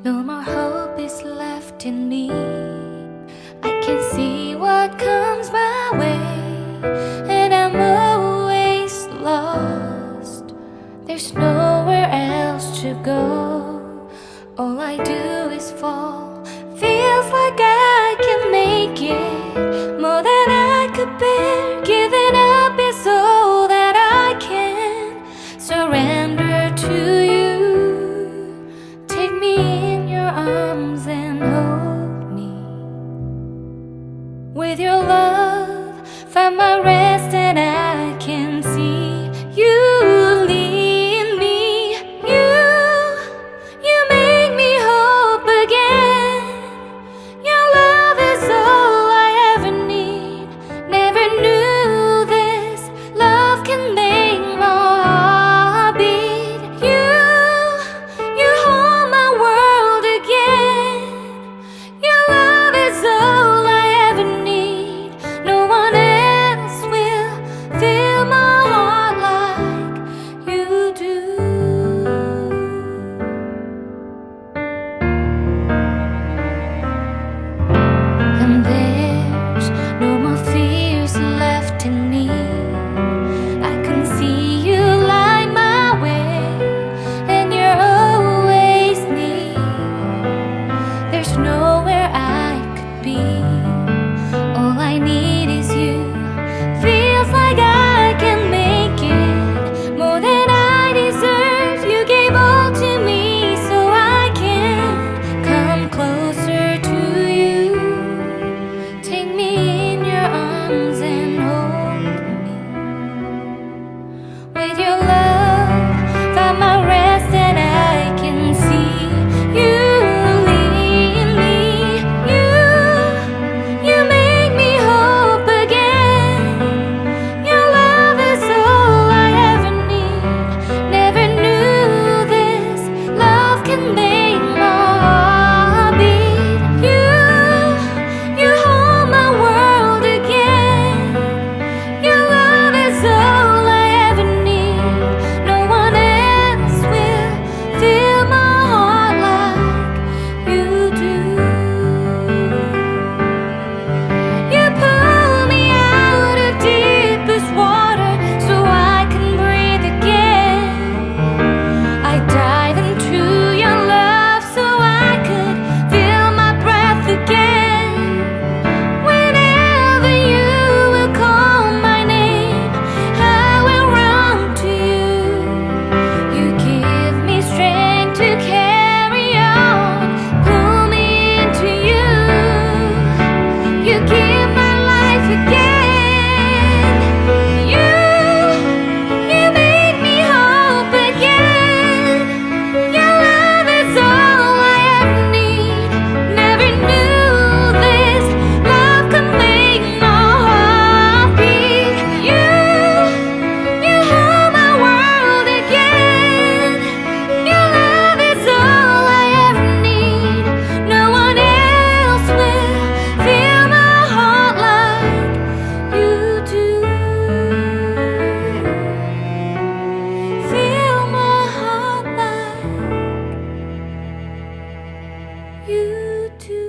No more hope is left in me. I can see what comes my way, and I'm always lost. There's nowhere else to go. All I do is fall. Feels like I can make it more than I could bear. Giving up is all that I can surrender to you. Take me in your arms and hold me. With your love, find my rest, and I can see you lead me. You make me hope again. Your love is all I ever need. Never knew this love can make my heart beat. You hold my world again. Your love is all I ever need. No one else will fill my heart like you do. And there's no more fears left in me. I can see you light my way, and you're always near. There's nowhere I could be. All I need is you. Feels like I can make it more than I deserve. You gave all to me so I can come closer to you. Take me in your arms and hold me. With your love, find my rest, and I can see you lead me. You make me hope again. Your love is all I ever need. Never knew this love can make my heart beat. You hold my world again. Your love is all I ever need. No one else will fill my heart like you do. You pull me out of deepest water so I can breathe again. I dive into your love so I could feel my breath again. Whenever you will call my name, I will run to you. You give me strength to carry on. Pull me into you. You give my life again. You make me hope again. Your love is all I ever need. Never knew this love could make my heart beat. You hold my world again. Your love is all I ever need. No one else will fill my heart like you do. Fill my heart like you do.